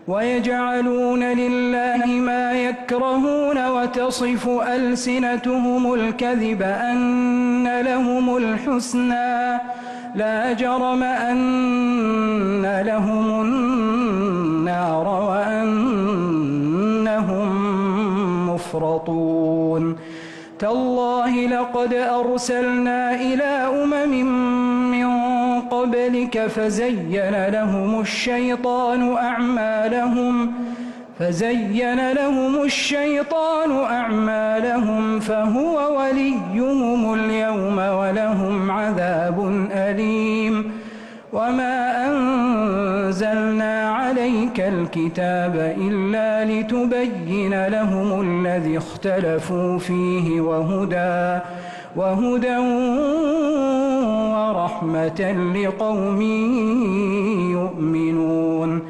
ويجعلون لله ما يكرهون وتصف ألسنتهم الكذب أن لهم الحسنى لا جرم أن لهم النار وأنهم مفرطون تالله لقد أرسلنا إلى أمم من قبلك فزين لهم الشيطان أعمالهم فهو وليهم اليوم ولهم عذاب أليم وما أنزلنا عليك الكتاب إلا لتبين لهم الذي اختلفوا فيه وهدى ورحمة لقوم يؤمنون.